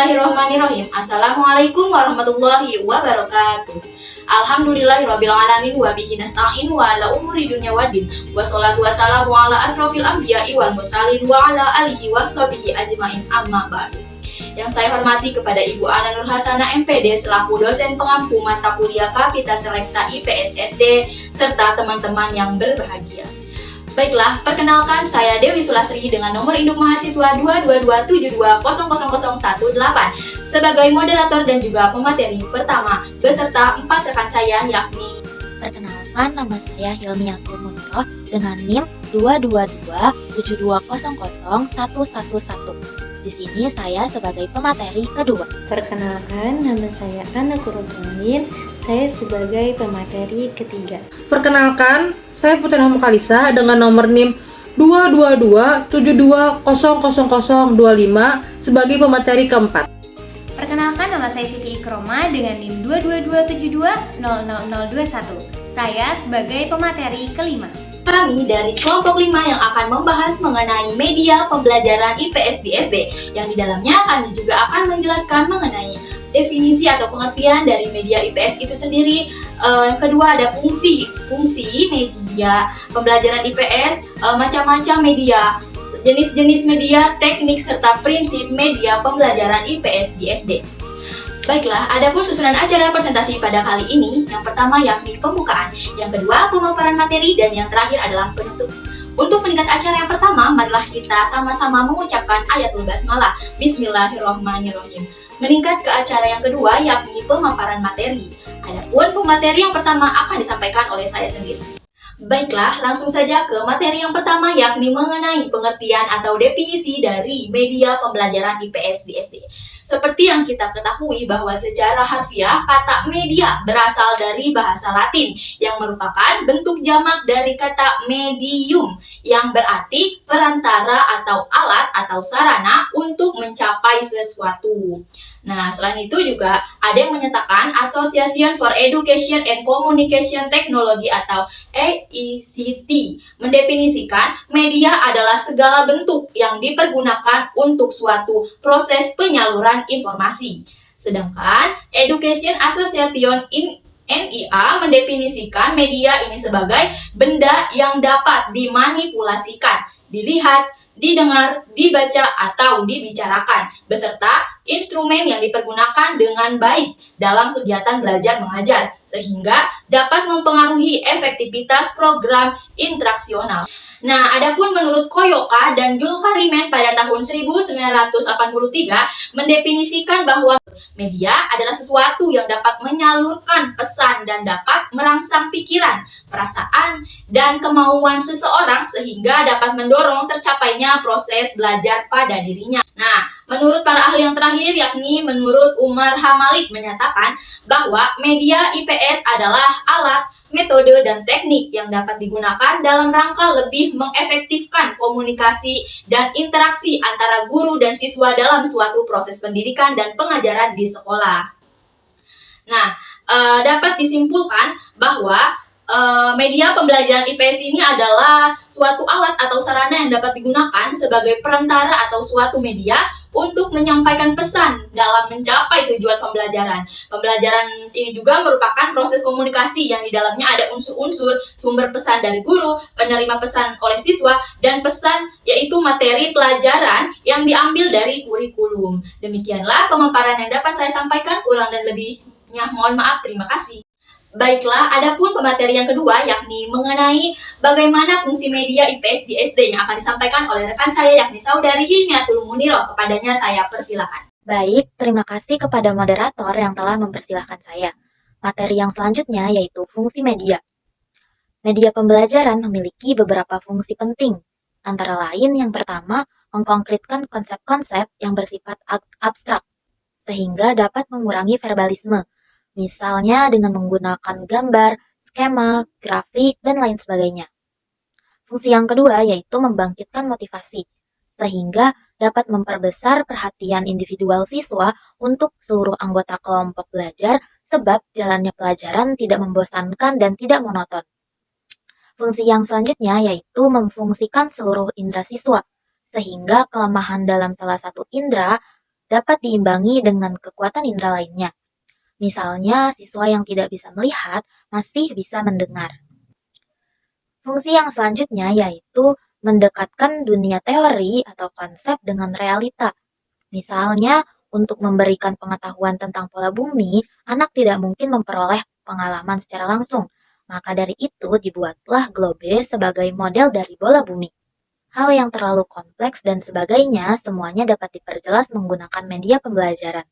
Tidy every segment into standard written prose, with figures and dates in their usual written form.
Bismillahirrahmanirrahim. Assalamualaikum warahmatullahi wabarakatuh. Alhamdulillahirabbil alamin wa bihi nasta'in wa ala umuri dunya waddin. Wassalatu wassalamu ala asrofil anbiya'i wal mursalin wa ala alihi washabihi ajmain, amma ba'du. Yang saya hormati kepada Ibu Ana Nur Hasanah MPD selaku dosen pengampu mata kuliah Kapita Selekta IPS SD serta teman-teman yang berbahagia. Baiklah, perkenalkan saya Dewi Sulastri dengan nomor induk mahasiswa 22272000018 sebagai moderator dan juga pemateri pertama beserta 4 rekan saya yakni Perkenalkan, nama saya Hilmiatul Muniroh dengan NIM 22270001111. Di sini saya sebagai pemateri kedua. Perkenalkan, nama saya Ana Kurutungin, saya sebagai pemateri ketiga. Perkenalkan, saya Putri Mukalisa dengan nomor NIM 22272000025 sebagai pemateri keempat. Perkenalkan, nama saya Siti Ikroma dengan NIM 22272000021. Saya sebagai pemateri kelima. kami dari kelompok 5 yang akan membahas mengenai media pembelajaran IPS di SD, yang di dalamnya kami juga akan menjelaskan mengenai definisi atau pengertian dari media IPS itu sendiri. Kedua ada fungsi media pembelajaran IPS, macam-macam media, jenis-jenis media, teknik serta prinsip media pembelajaran IPS di SD. Baiklah, adapun susunan acara presentasi pada kali ini, yang pertama yakni pembukaan, yang kedua pemaparan materi, dan yang terakhir adalah penutup. Untuk meningkat acara yang pertama, marilah kita sama-sama mengucapkan ayatul basmalah. Bismillahirrahmanirrahim. Meningkat ke acara yang kedua yakni pemaparan materi. Adapun pemateri yang pertama akan disampaikan oleh saya sendiri. Baiklah, langsung saja ke materi yang pertama yakni mengenai pengertian atau definisi dari media pembelajaran IPS di SD. Seperti yang kita ketahui bahwa secara harfiah kata media berasal dari bahasa Latin yang merupakan bentuk jamak dari kata medium yang berarti perantara atau alat atau sarana untuk mencapai sesuatu. Nah, selain itu juga ada yang menyatakan Association for Education and Communication Technology atau AECT mendefinisikan media adalah segala bentuk yang dipergunakan untuk suatu proses penyaluran informasi. Sedangkan Education Association in NIA mendefinisikan media ini sebagai benda yang dapat dimanipulasikan, dilihat, didengar, dibaca, atau dibicarakan, beserta instrumen yang dipergunakan dengan baik dalam kegiatan belajar mengajar, sehingga dapat mempengaruhi efektivitas program interaksional. Nah, adapun menurut Koyoka dan Julkarimen pada tahun 1983 mendefinisikan bahwa media adalah sesuatu yang dapat menyalurkan pesan dan dapat merangsang pikiran, perasaan, dan kemauan seseorang sehingga dapat mendorong tercapainya proses belajar pada dirinya. Nah, menurut para ahli yang terakhir yakni menurut Umar Hamalik menyatakan bahwa media IPS adalah alat, metode, dan teknik yang dapat digunakan dalam rangka lebih mengefektifkan komunikasi dan interaksi antara guru dan siswa dalam suatu proses pendidikan dan pengajaran di sekolah. Nah, dapat disimpulkan bahwa media pembelajaran IPS ini adalah suatu alat atau sarana yang dapat digunakan sebagai perantara atau suatu media untuk menyampaikan pesan dalam mencapai tujuan pembelajaran. Pembelajaran ini juga merupakan proses komunikasi yang di dalamnya ada unsur-unsur sumber pesan dari guru, penerima pesan oleh siswa, dan pesan yaitu materi pelajaran yang diambil dari kurikulum. Demikianlah pemaparan yang dapat saya sampaikan, kurang dan lebihnya mohon maaf, terima kasih. Baiklah, adapun pemateri yang kedua yakni mengenai bagaimana fungsi media IPS di SD yang akan disampaikan oleh rekan saya yakni Saudari Hilmiatul Muniroh. Kepadanya saya persilakan. Baik, terima kasih kepada moderator yang telah mempersilahkan saya. Materi yang selanjutnya yaitu fungsi media. Media pembelajaran memiliki beberapa fungsi penting. Antara lain yang pertama, mengkonkretkan konsep-konsep yang bersifat abstrak, sehingga dapat mengurangi verbalisme. Misalnya dengan menggunakan gambar, skema, grafik, dan lain sebagainya. Fungsi yang kedua yaitu membangkitkan motivasi, sehingga dapat memperbesar perhatian individual siswa untuk seluruh anggota kelompok belajar sebab jalannya pelajaran tidak membosankan dan tidak monoton. Fungsi yang selanjutnya yaitu memfungsikan seluruh indera siswa, sehingga kelemahan dalam salah satu indera dapat diimbangi dengan kekuatan indera lainnya. Misalnya, siswa yang tidak bisa melihat masih bisa mendengar. Fungsi yang selanjutnya yaitu mendekatkan dunia teori atau konsep dengan realita. Misalnya, untuk memberikan pengetahuan tentang pola bumi, anak tidak mungkin memperoleh pengalaman secara langsung. Maka dari itu dibuatlah globe sebagai model dari bola bumi. Hal yang terlalu kompleks dan sebagainya semuanya dapat diperjelas menggunakan media pembelajaran.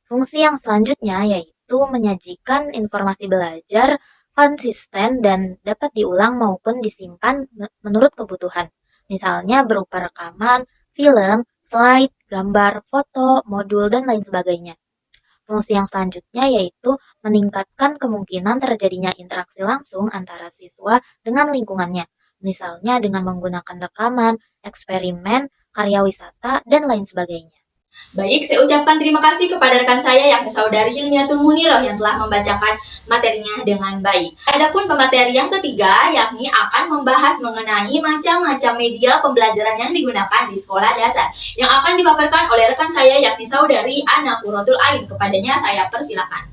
Fungsi yang selanjutnya yaitu menyajikan informasi belajar konsisten dan dapat diulang maupun disimpan menurut kebutuhan. Misalnya berupa rekaman, film, slide, gambar, foto, modul, dan lain sebagainya. Fungsi yang selanjutnya yaitu meningkatkan kemungkinan terjadinya interaksi langsung antara siswa dengan lingkungannya. Misalnya dengan menggunakan rekaman, eksperimen, karya wisata, dan lain sebagainya. Baik, saya ucapkan terima kasih kepada rekan saya yakni Saudari Hilmiatul Muniroh yang telah membacakan materinya dengan baik. Adapun pemateri yang ketiga yakni akan membahas mengenai macam-macam media pembelajaran yang digunakan di sekolah dasar yang akan dipaparkan oleh rekan saya yakni Saudari Ana Qurratul Ain. Kepadanya saya persilakan.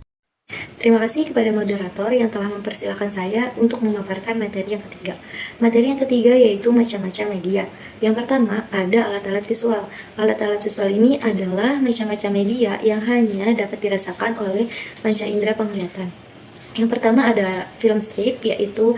Terima kasih kepada moderator yang telah mempersilahkan saya untuk memaparkan materi yang ketiga. Materi yang ketiga yaitu macam-macam media. Yang pertama ada alat-alat visual. Alat-alat visual ini adalah macam-macam media yang hanya dapat dirasakan oleh panca indera penglihatan. Yang pertama ada film strip, yaitu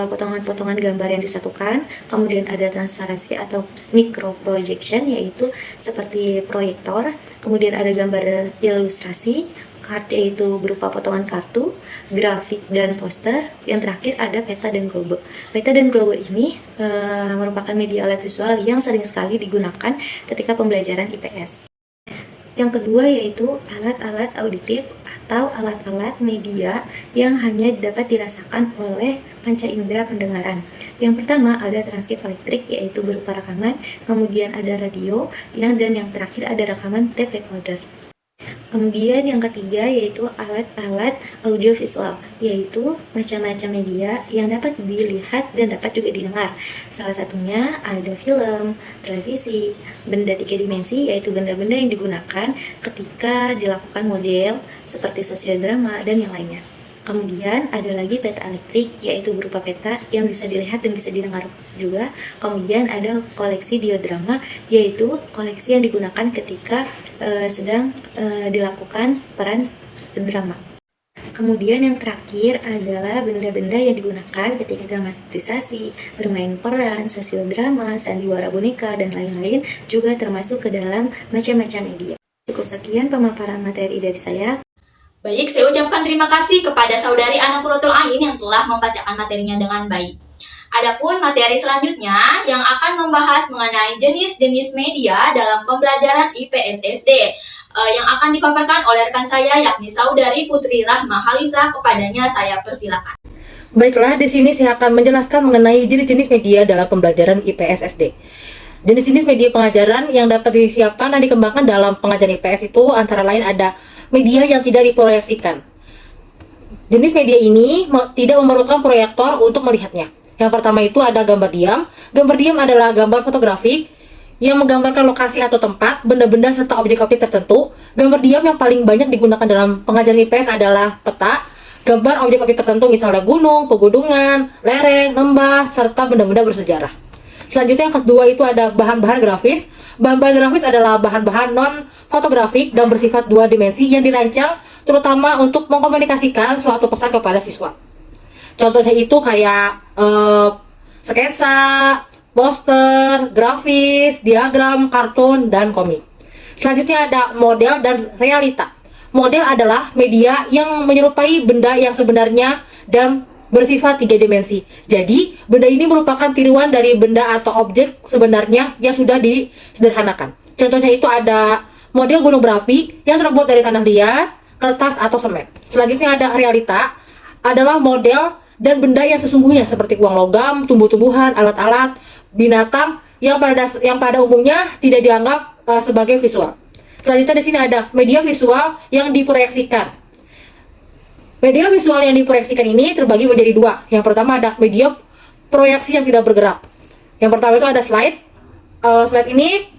potongan-potongan gambar yang disatukan. Kemudian ada transparansi atau micro projection, yaitu seperti proyektor. Kemudian ada gambar ilustrasi, card yaitu berupa potongan kartu, grafik dan poster. Yang terakhir ada peta dan globe. Peta dan globe ini merupakan media alat visual yang sering sekali digunakan ketika pembelajaran IPS. Yang kedua yaitu alat-alat auditif atau alat-alat media yang hanya dapat dirasakan oleh panca indera pendengaran. Yang pertama ada transkrip elektrik yaitu berupa rekaman, kemudian ada radio, dan yang terakhir ada rekaman tape recorder. Kemudian yang ketiga yaitu alat-alat audiovisual, yaitu macam-macam media yang dapat dilihat dan dapat juga didengar. Salah satunya ada film, televisi, benda 3 dimensi, yaitu benda-benda yang digunakan ketika dilakukan model seperti sosial drama dan yang lainnya. Kemudian ada lagi peta elektrik, yaitu berupa peta yang bisa dilihat dan bisa didengar juga. Kemudian ada koleksi diodrama, yaitu koleksi yang digunakan ketika sedang dilakukan peran drama. Kemudian yang terakhir adalah benda-benda yang digunakan ketika dramatisasi, bermain peran, sosial drama, sandiwara boneka, dan lain-lain juga termasuk ke dalam macam-macam media. Cukup sekian pemaparan materi dari saya. Baik, saya ucapkan terima kasih kepada Saudari Ana Qurratul Ain yang telah membacakan materinya dengan baik. Adapun materi selanjutnya yang akan membahas mengenai jenis-jenis media dalam pembelajaran IPS SD yang akan dipaparkan oleh rekan saya yakni Saudari Putri Rahma Halisa. Kepadanya saya persilakan. Baiklah, di sini saya akan menjelaskan mengenai jenis-jenis media dalam pembelajaran IPS SD. Jenis-jenis media pengajaran yang dapat disiapkan dan dikembangkan dalam pengajaran IPS itu antara lain ada media yang tidak diproyeksikan. Jenis media ini tidak memerlukan proyektor untuk melihatnya. Yang pertama itu ada gambar diam. Gambar diam adalah gambar fotografik yang menggambarkan lokasi atau tempat, benda-benda serta objek-objek tertentu. Gambar diam yang paling banyak digunakan dalam pengajaran IPS adalah peta, gambar objek-objek tertentu misalnya gunung, pegunungan, lereng, lembah, serta benda-benda bersejarah. Selanjutnya yang kedua itu ada bahan-bahan grafis. Bahan-bahan grafis adalah bahan-bahan non-fotografik dan bersifat 2 dimensi yang dirancang terutama untuk mengkomunikasikan suatu pesan kepada siswa. Contohnya itu kayak sketsa, poster, grafis, diagram, kartun, dan komik. Selanjutnya ada model dan realita. Model adalah media yang menyerupai benda yang sebenarnya dan bersifat 3 dimensi. Jadi, benda ini merupakan tiruan dari benda atau objek sebenarnya yang sudah disederhanakan. Contohnya itu ada model gunung berapi yang terbuat dari tanah liat, kertas, atau semen. Selanjutnya ada realita, adalah model dan benda yang sesungguhnya seperti uang logam, tumbuh-tumbuhan, alat-alat, binatang yang pada umumnya tidak dianggap sebagai visual. Selanjutnya di sini ada media visual yang diproyeksikan. Media visual yang diproyeksikan ini terbagi menjadi 2. Yang pertama ada media proyeksi yang tidak bergerak. Yang pertama itu ada slide. Slide ini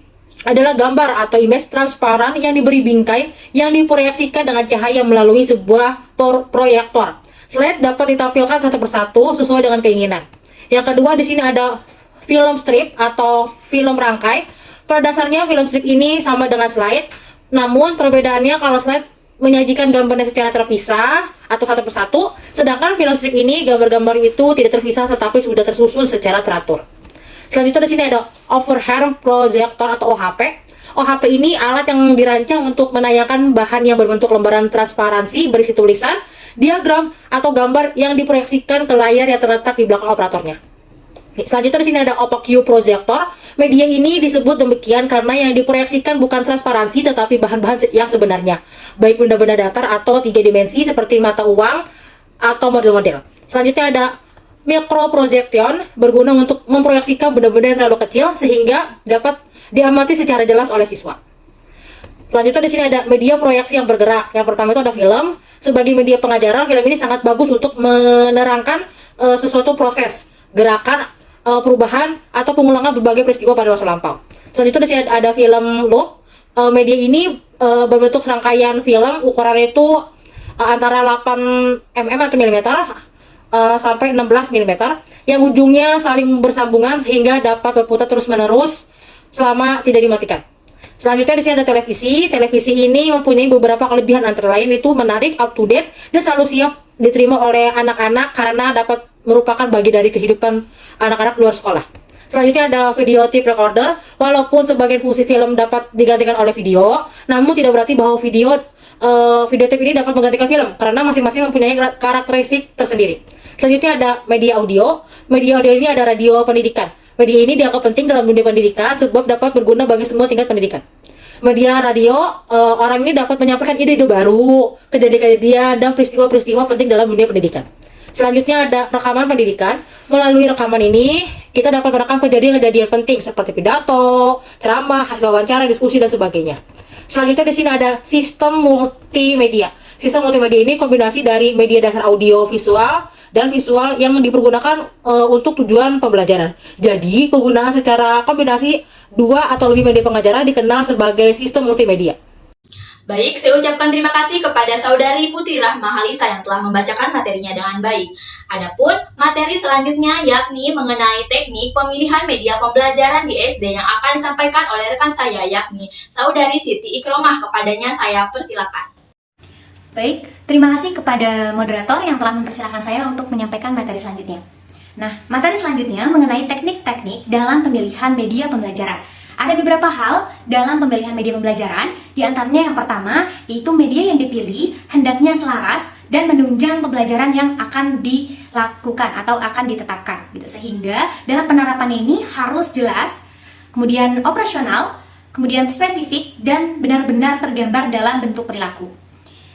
adalah gambar atau image transparan yang diberi bingkai yang diproyeksikan dengan cahaya melalui sebuah proyektor. Slide dapat ditampilkan satu persatu sesuai dengan keinginan. Yang kedua, di sini ada film strip atau film rangkai. Pada dasarnya film strip ini sama dengan slide, namun perbedaannya kalau slide menyajikan gambarnya secara terpisah atau satu persatu, sedangkan film strip ini gambar-gambar itu tidak terpisah tetapi sudah tersusun secara teratur. Selanjutnya di sini ada overhead projector atau OHP. OHP ini alat yang dirancang untuk menayangkan bahan yang berbentuk lembaran transparansi berisi tulisan, diagram, atau gambar yang diproyeksikan ke layar yang terletak di belakang operatornya. Selanjutnya di sini ada opaque projector. Media ini disebut demikian karena yang diproyeksikan bukan transparansi tetapi bahan-bahan yang sebenarnya, baik benda-benda datar atau 3 dimensi seperti mata uang atau model-model. Selanjutnya ada microprojection, berguna untuk memproyeksikan benda-benda yang terlalu kecil sehingga dapat diamati secara jelas oleh siswa. Selanjutnya di sini ada media proyeksi yang bergerak. Yang pertama itu ada film. Sebagai media pengajaran, film ini sangat bagus untuk menerangkan sesuatu proses, gerakan, perubahan, atau pengulangan berbagai peristiwa pada masa lampau. Selanjutnya di sini ada film loop. Media ini berbentuk serangkaian film, ukurannya itu antara 8 mm atau milimeter sampai 16 mm, yang ujungnya saling bersambungan sehingga dapat berputar terus-menerus selama tidak dimatikan. Selanjutnya di sini ada televisi. Televisi ini mempunyai beberapa kelebihan, antara lain itu menarik, up to date, dan selalu siap diterima oleh anak-anak karena dapat merupakan bagi dari kehidupan anak-anak luar sekolah. Selanjutnya ada video tape recorder. Walaupun sebagian fungsi film dapat digantikan oleh video, namun tidak berarti bahwa video tape ini dapat menggantikan film karena masing-masing mempunyai karakteristik tersendiri. Selanjutnya ada media audio. Media audio ini ada radio pendidikan. Media ini dianggap penting dalam dunia pendidikan sebab dapat berguna bagi semua tingkat pendidikan. Media radio, orang ini dapat menyampaikan ide-ide baru, kejadian-kejadian, dan peristiwa-peristiwa penting dalam dunia pendidikan. Selanjutnya ada rekaman pendidikan. Melalui rekaman ini, kita dapat merekam kejadian-kejadian penting seperti pidato, ceramah, hasil wawancara, diskusi, dan sebagainya. Selanjutnya di sini ada sistem multimedia. Sistem multimedia ini kombinasi dari media dasar audio, visual, dan visual yang dipergunakan untuk tujuan pembelajaran. Jadi, penggunaan secara kombinasi 2 atau lebih media pengajaran dikenal sebagai sistem multimedia. Baik, saya ucapkan terima kasih kepada Saudari Putri Rahma Halisa yang telah membacakan materinya dengan baik. Adapun materi selanjutnya yakni mengenai teknik pemilihan media pembelajaran di SD yang akan disampaikan oleh rekan saya yakni Saudari Siti Ikromah. Kepadanya saya persilakan. Baik, terima kasih kepada moderator yang telah mempersilahkan saya untuk menyampaikan materi selanjutnya. Nah, materi selanjutnya mengenai teknik-teknik dalam pemilihan media pembelajaran. Ada beberapa hal dalam pemilihan media pembelajaran, di antaranya yang pertama, yaitu media yang dipilih hendaknya selaras dan menunjang pembelajaran yang akan dilakukan atau akan ditetapkan. Gitu. Sehingga dalam penerapannya ini harus jelas, kemudian operasional, kemudian spesifik, dan benar-benar tergambar dalam bentuk perilaku.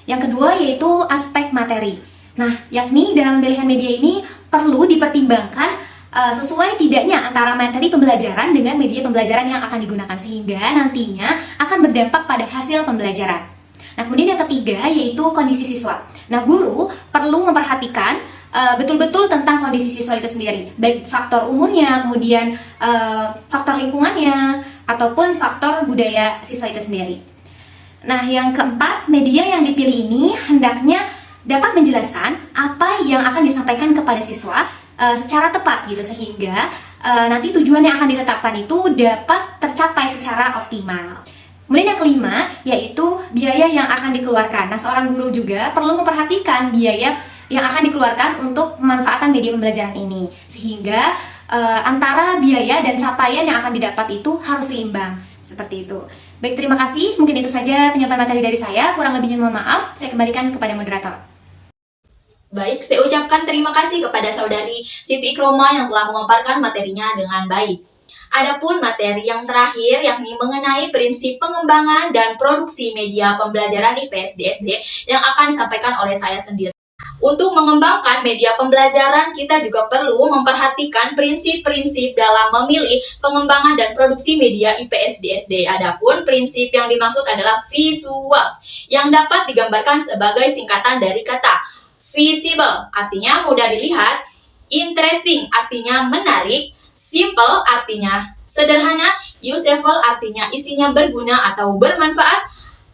Yang kedua yaitu aspek materi. Nah, yakni dalam pemilihan media ini perlu dipertimbangkan sesuai tidaknya antara materi pembelajaran dengan media pembelajaran yang akan digunakan sehingga nantinya akan berdampak pada hasil pembelajaran. Nah, kemudian yang ketiga yaitu kondisi siswa. Nah, guru perlu memperhatikan betul-betul tentang kondisi siswa itu sendiri, baik faktor umurnya, kemudian faktor lingkungannya, ataupun faktor budaya siswa itu sendiri. Nah, yang keempat, media yang dipilih ini hendaknya dapat menjelaskan apa yang akan disampaikan kepada siswa secara tepat gitu sehingga nanti tujuan yang akan ditetapkan itu dapat tercapai secara optimal. Kemudian yang kelima yaitu biaya yang akan dikeluarkan. Nah, seorang guru juga perlu memperhatikan biaya yang akan dikeluarkan untuk pemanfaatan media pembelajaran ini sehingga antara biaya dan capaian yang akan didapat itu harus seimbang. Seperti itu. Baik, terima kasih. Mungkin itu saja penyampaian materi dari saya. Kurang lebihnya mohon maaf. Saya kembalikan kepada moderator. Baik, saya ucapkan terima kasih kepada Saudari Siti Ikromah yang telah memaparkan materinya dengan baik. Adapun materi yang terakhir yakni mengenai prinsip pengembangan dan produksi media pembelajaran IPS di SD yang akan disampaikan oleh saya sendiri. Untuk mengembangkan media pembelajaran, kita juga perlu memperhatikan prinsip-prinsip dalam memilih pengembangan dan produksi media IPS di SD. Adapun prinsip yang dimaksud adalah visuals, yang dapat digambarkan sebagai singkatan dari kata visible, artinya mudah dilihat, interesting, artinya menarik, Simple artinya sederhana, useful artinya isinya berguna atau bermanfaat,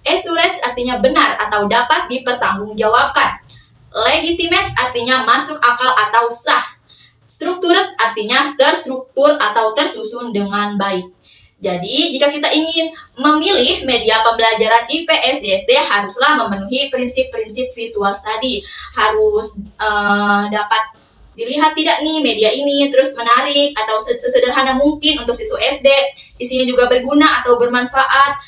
assurance artinya benar atau dapat dipertanggungjawabkan, legitimate artinya masuk akal atau sah, structured artinya terstruktur atau tersusun dengan baik. Jadi, jika kita ingin memilih media pembelajaran IPS di SD, haruslah memenuhi prinsip-prinsip visual study. Harus dapat dilihat tidak nih media ini, terus menarik atau sesederhana mungkin untuk siswa SD. Isinya juga berguna atau bermanfaat,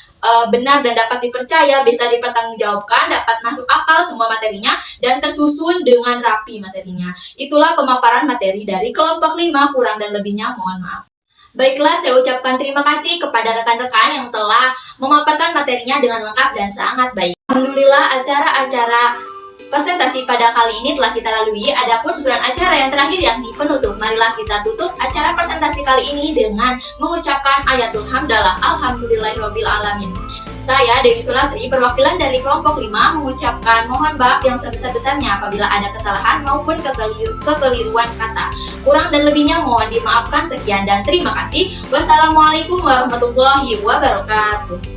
benar dan dapat dipercaya, bisa dipertanggungjawabkan, dapat masuk akal semua materinya, dan tersusun dengan rapi materinya. Itulah pemaparan materi dari kelompok 5, kurang dan lebihnya mohon maaf. Baiklah, saya ucapkan terima kasih kepada rekan-rekan yang telah memaparkan materinya dengan lengkap dan sangat baik. Alhamdulillah, acara-acara presentasi pada kali ini telah kita lalui. Adapun susunan acara yang terakhir yakni penutup. Marilah kita tutup acara presentasi kali ini dengan mengucapkan ayatul hamdalah alhamdulillahirabbil alamin. Saya Dewi Sulasri, perwakilan dari kelompok 5, mengucapkan mohon maaf yang sebesar-besarnya apabila ada kesalahan maupun kekeliruan kata. Kurang dan lebihnya mohon dimaafkan. Sekian dan terima kasih. Wassalamualaikum warahmatullahi wabarakatuh.